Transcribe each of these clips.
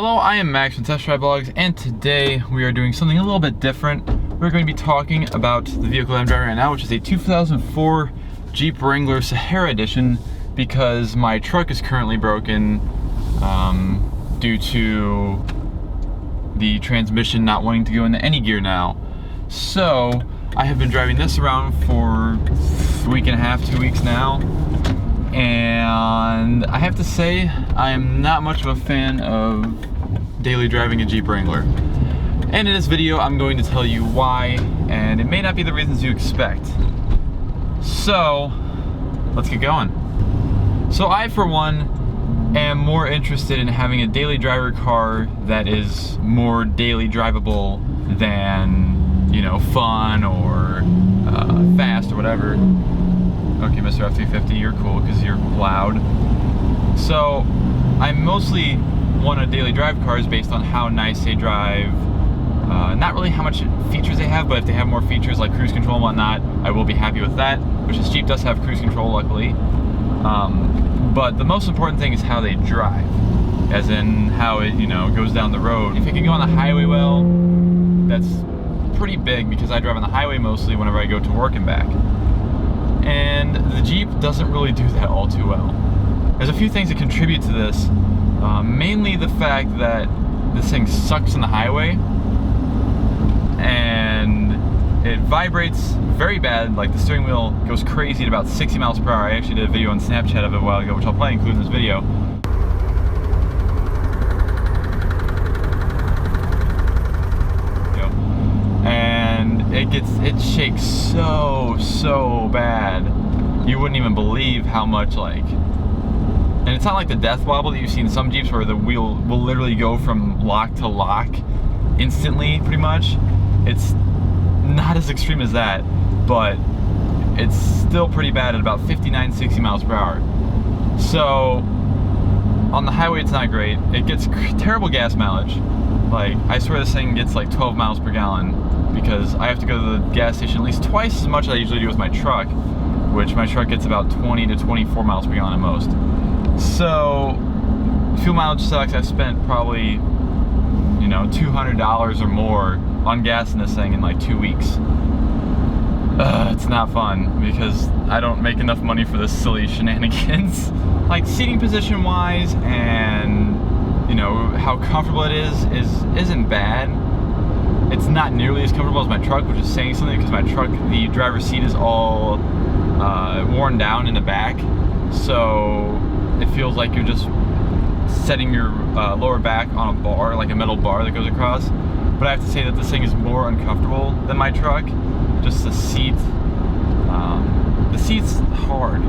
Hello, I am Max from Test Drive Blogs, and today we are doing something a little bit different. We're going to be talking about the vehicle I'm driving right now, which is a 2004 Jeep Wrangler Sahara Edition, because my truck is currently broken due to the transmission not wanting to go into any gear now. So I have been driving this around for a week and a half, 2 weeks now, and I have to say I am not much of a fan of daily driving a Jeep Wrangler. And in this video I'm going to tell you why, and it may not be the reasons you expect. So let's get going. So I, for one, am more interested in having a daily driver car that is more daily drivable than, you know, fun or fast or whatever. Okay, Mr. F-350, you're cool because you're loud. So I mostly want a daily drive cars based on how nice they drive. Not really how much features they have, but if they have more features like cruise control and whatnot, I will be happy with that, which this Jeep does have cruise control, luckily. But the most important thing is how they drive, as in how it, you know, goes down the road. If it can go on the highway well, that's pretty big, because I drive on the highway mostly whenever I go to work and back. And the Jeep doesn't really do that all too well. There's a few things that contribute to this, mainly the fact that this thing sucks on the highway, and it vibrates very bad. Like, the steering wheel goes crazy at about 60 miles per hour. I actually did a video on Snapchat of it a while ago, which I'll probably include in this video. And it shakes so bad. You wouldn't even believe how much, like, and it's not like the death wobble that you see in some Jeeps where the wheel will literally go from lock to lock instantly, pretty much. It's not as extreme as that, but it's still pretty bad at about 59, 60 miles per hour. So on the highway it's not great. It gets terrible gas mileage. Like, I swear this thing gets like 12 miles per gallon, because I have to go to the gas station at least twice as much as I usually do with my truck, which my truck gets about 20 to 24 miles per gallon at most. So fuel mileage sucks. I've spent probably, you know, $200 or more on gas in this thing in like 2 weeks. It's not fun, because I don't make enough money for this silly shenanigans. Like, seating position wise, and, you know, how comfortable it isn't bad. It's not nearly as comfortable as my truck, which is saying something, because my truck, the driver's seat is all worn down in the back, so it feels like you're just setting your lower back on a bar, like a metal bar that goes across. But I have to say that this thing is more uncomfortable than my truck. Just the seat's hard.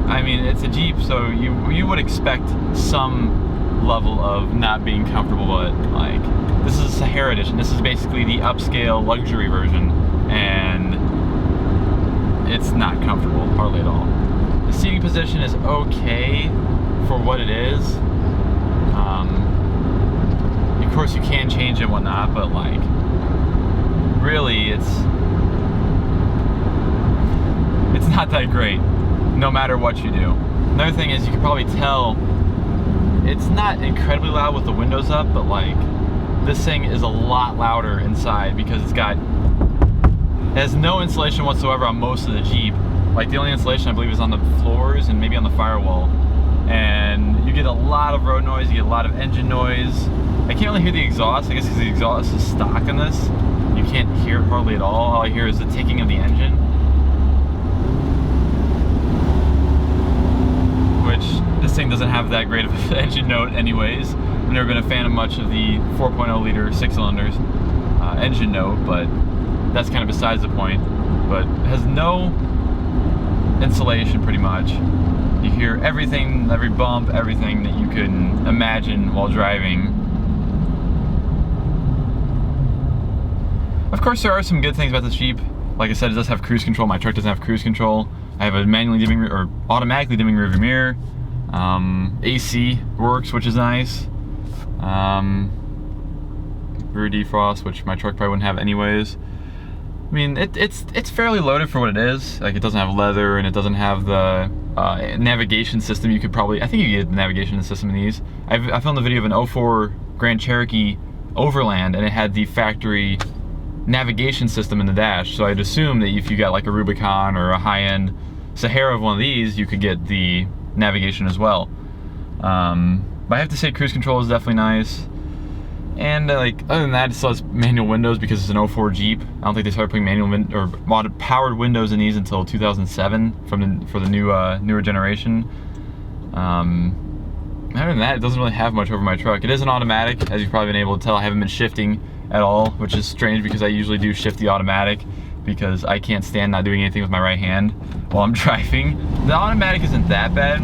I mean, it's a Jeep, so you would expect some level of not being comfortable, but like, this is a Sahara Edition. This is basically the upscale luxury version, and it's not comfortable, hardly at all. The seating position is okay for what it is. Of course you can change it and whatnot, but like, really it's not that great, no matter what you do. Another thing is, you can probably tell it's not incredibly loud with the windows up, but like, this thing is a lot louder inside, because it has no insulation whatsoever on most of the Jeep. Like, the only insulation I believe is on the floors and maybe on the firewall. And you get a lot of road noise, you get a lot of engine noise. I can't really hear the exhaust, I guess because the exhaust is stock in this. You can't hear it hardly at all. All I hear is the ticking of the engine, which this thing doesn't have that great of an engine note anyways. I've never been a fan of much of the 4.0 liter 6-cylinders engine note, but that's kind of besides the point. But it has no insulation, pretty much. You hear everything, every bump, everything that you can imagine while driving. Of course, there are some good things about this Jeep. Like I said, it does have cruise control. My truck doesn't have cruise control. I have a manually dimming or automatically dimming rearview mirror. AC works, which is nice. Rear defrost, which my truck probably wouldn't have anyways. I mean, it's fairly loaded for what it is. Like, it doesn't have leather, and it doesn't have the navigation system. You could probably, I think you get the navigation system in these. I filmed a video of an 04 Grand Cherokee Overland, and it had the factory navigation system in the dash. So I'd assume that if you got like a Rubicon or a high-end Sahara of one of these, you could get the navigation as well. But I have to say cruise control is definitely nice. And like other than that, it still has manual windows because it's an 04 Jeep. I don't think they started putting manual or powered windows in these until 2007 for the newer generation. Other than that, it doesn't really have much over my truck. It is an automatic, as you've probably been able to tell. I haven't been shifting at all, which is strange because I usually do shift the automatic because I can't stand not doing anything with my right hand while I'm driving. The automatic isn't that bad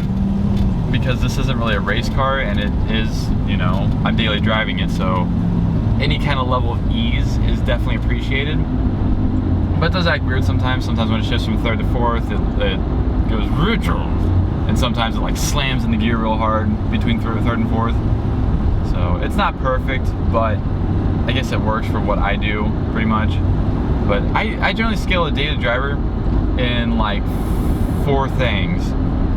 because this isn't really a race car, and it is, you know, I'm daily driving it, so any kind of level of ease is definitely appreciated. But it does act weird sometimes. Sometimes when it shifts from third to fourth, it goes retro. And sometimes it like slams in the gear real hard between third and fourth. So it's not perfect, but I guess it works for what I do pretty much. But I generally scale a daily driver in like 4 things,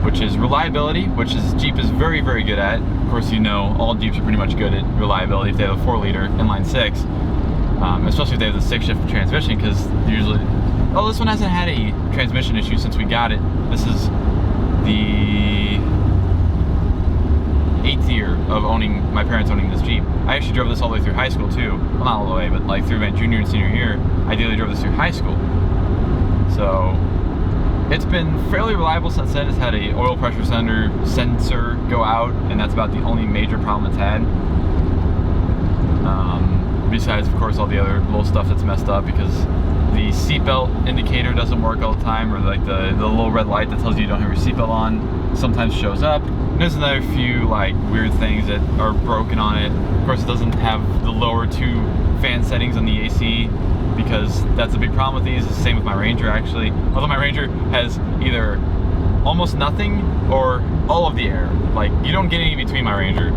which is reliability, which is Jeep is very, very good at. Of course, you know, all Jeeps are pretty much good at reliability if they have a 4-liter inline 6, especially if they have the 6-shift transmission, because usually, oh, this one hasn't had a transmission issue since we got it. This is the 8th year of my parents owning this Jeep. I actually drove this all the way through high school too. Well, not all the way, but like through my junior and senior year, I daily drove this through high school. So it's been fairly reliable since then. It's had a oil pressure sensor go out, and that's about the only major problem it's had. Besides, of course, all the other little stuff that's messed up because the seatbelt indicator doesn't work all the time, or like the little red light that tells you don't have your seatbelt on sometimes shows up. And there's another few like weird things that are broken on it. Of course, it doesn't have the lower 2 fan settings on the AC because that's a big problem with these. It's the same with my Ranger actually. Although my Ranger has either almost nothing or all of the air. Like you don't get any between my Ranger.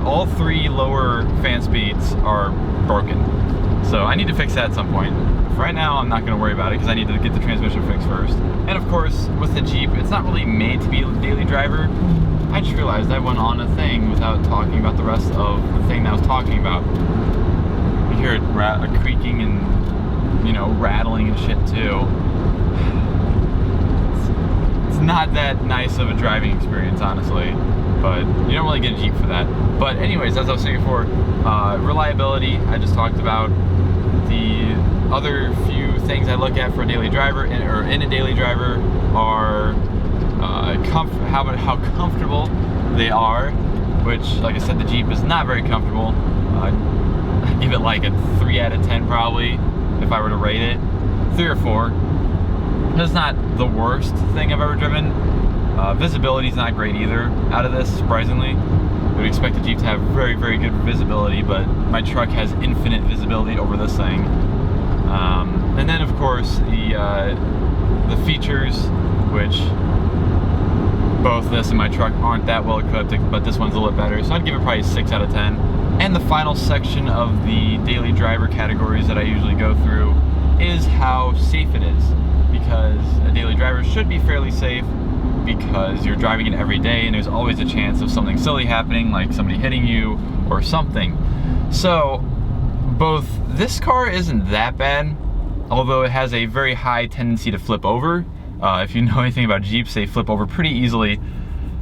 All 3 lower fan speeds are broken. So I need to fix that at some point. For right now, I'm not going to worry about it because I need to get the transmission fixed first. And of course, with the Jeep, it's not really made to be a daily driver. I just realized I went on a thing without talking about the rest of the thing that I was talking about. You hear it creaking and, you know, rattling and shit too. It's not that nice of a driving experience, honestly. But you don't really get a Jeep for that. But anyways, as I was saying before, reliability, I just talked about. The other few things I look at for a daily driver, or in a daily driver, are how comfortable they are, which, like I said, the Jeep is not very comfortable. I'd give it like a 3 out of 10 probably, if I were to rate it. 3 or 4. It's not the worst thing I've ever driven. Visibility is not great either out of this, surprisingly. I would expect the Jeep to have very, very good visibility, but my truck has infinite visibility over this thing. And then, of course, the features, which both this and my truck aren't that well equipped, but this one's a little bit better, so I'd give it probably a 6 out of 10. And the final section of the daily driver categories that I usually go through is how safe it is, because a daily driver should be fairly safe, because you're driving it every day and there's always a chance of something silly happening, like somebody hitting you or something. So both this car isn't that bad, although it has a very high tendency to flip over. If you know anything about Jeeps, they flip over pretty easily.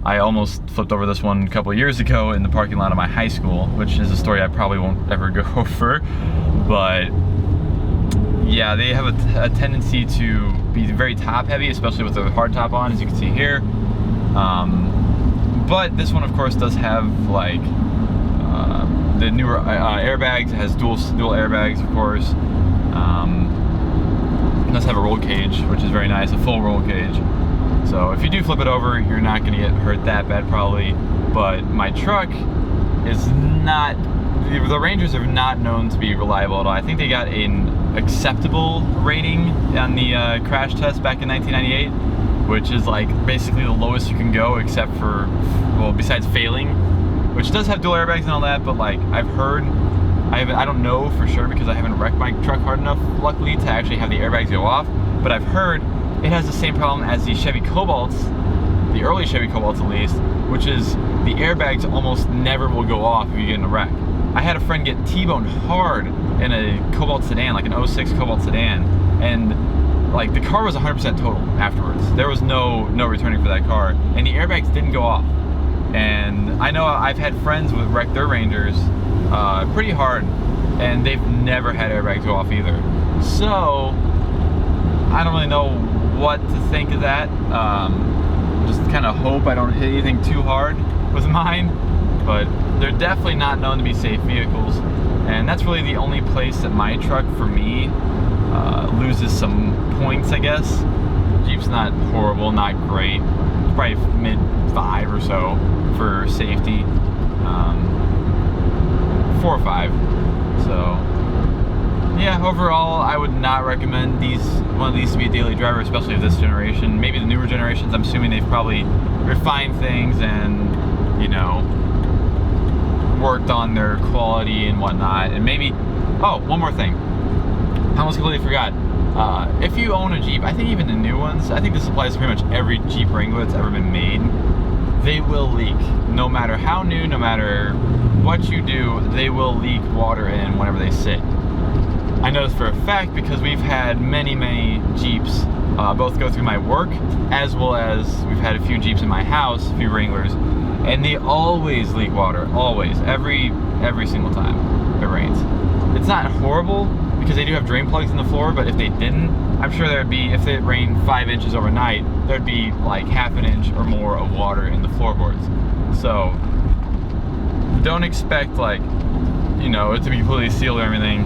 I almost flipped over this one a couple of years ago in the parking lot of my high school, which is a story I probably won't ever go over. But yeah, they have a tendency to be very top heavy, especially with the hard top on, as you can see here. But this one, of course, does have like the newer airbags. It has dual airbags, of course. It does have a roll cage, which is very nice, a full roll cage. So if you do flip it over, you're not going to get hurt that bad probably. But my truck is not, the Rangers are not known to be reliable at all. I think they got an acceptable rating on the crash test back in 1998, which is like basically the lowest you can go, except for, well, besides failing, which does have dual airbags and all that. But like I've heard, I don't know for sure because I haven't wrecked my truck hard enough, luckily, to actually have the airbags go off. But I've heard it has the same problem as the Chevy Cobalts the early Chevy Cobalts at least, which is the airbags almost never will go off if you get in a wreck. I had a friend get T-boned hard in a Cobalt sedan, like an 06 Cobalt sedan, and like the car was 100% total afterwards. There was no returning for that car, and the airbags didn't go off. And I know I've had friends with wrecked their Rangers pretty hard, and they've never had airbags go off either. So I don't really know what to think of that. Just kind of hope I don't hit anything too hard with mine, but they're definitely not known to be safe vehicles, and that's really the only place that my truck, for me, loses some points, I guess. Jeep's not horrible, not great. It's probably mid-5 or so for safety. 4 or 5. So yeah, overall, I would not recommend one of these to be a daily driver, especially of this generation. Maybe the newer generations, I'm assuming they've probably refined things and, you know, worked on their quality and whatnot. And maybe, oh, one more thing. I almost completely forgot. If you own a Jeep, I think even the new ones, I think this applies to pretty much every Jeep Wrangler that's ever been made, they will leak. No matter how new, no matter what you do, they will leak water in whenever they sit. I know this for a fact because we've had many Jeeps both go through my work, as well as we've had a few Jeeps in my house, a few Wranglers, and they always leak water, always, every single time it rains. It's not horrible because they do have drain plugs in the floor, but if they didn't, I'm sure there'd be, if it rained 5 inches overnight, there'd be like half an inch or more of water in the floorboards. So don't expect, like, you know, it to be completely sealed or everything,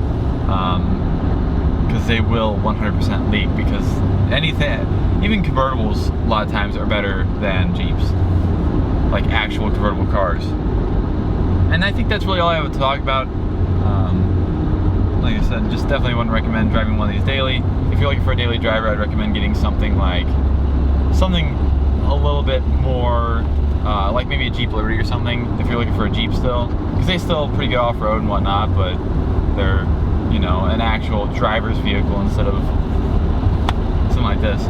because they will 100% leak, because anything, even convertibles a lot of times are better than Jeeps, like actual convertible cars. And I think that's really all I have to talk about. Like I said, just definitely wouldn't recommend driving one of these daily. If you're looking for a daily driver, I'd recommend getting something a little bit more, like maybe a Jeep Liberty or something, if you're looking for a Jeep still, because they still pretty good off-road and whatnot, but they're, you know, an actual driver's vehicle instead of something like this.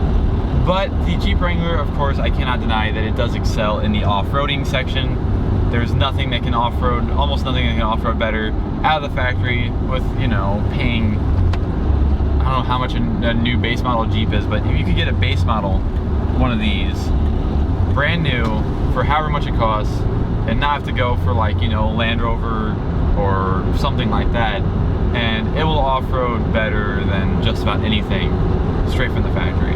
But the Jeep Wrangler, of course, I cannot deny that it does excel in the off-roading section. There's nothing that can off-road, almost nothing that can off-road better out of the factory with, you know, paying, I don't know how much a new base model Jeep is, but if you could get a base model one of these brand new for however much it costs and not have to go for, like, you know, Land Rover or something like that, and it will off-road better than just about anything straight from the factory.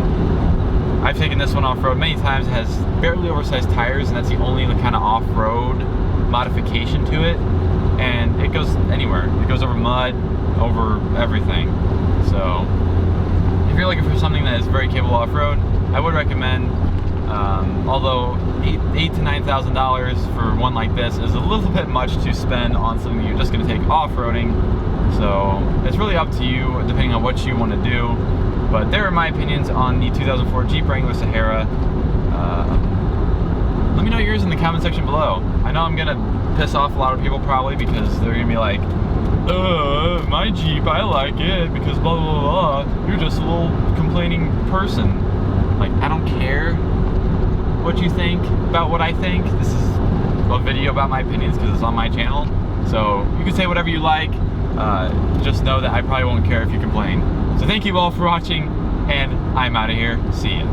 I've taken this one off-road many times. It has barely oversized tires, and that's the only kind of off-road modification to it, and it goes anywhere. It goes over mud, over everything. So if you're looking for something that is very capable off-road, I would recommend, although $8,000 to $9,000 for one like this is a little bit much to spend on something you're just going to take off-roading. So it's really up to you, depending on what you want to do. But there are my opinions on the 2004 Jeep Wrangler Sahara. Let me know yours in the comment section below. I know I'm gonna piss off a lot of people probably, because they're gonna be like, my Jeep, I like it because blah blah blah. You're just a little complaining person. Like, I don't care what you think about what I think. This is a video about my opinions because it's on my channel. So you can say whatever you like. Just know that I probably won't care if you complain. So thank you all for watching, and I'm out of here. See ya.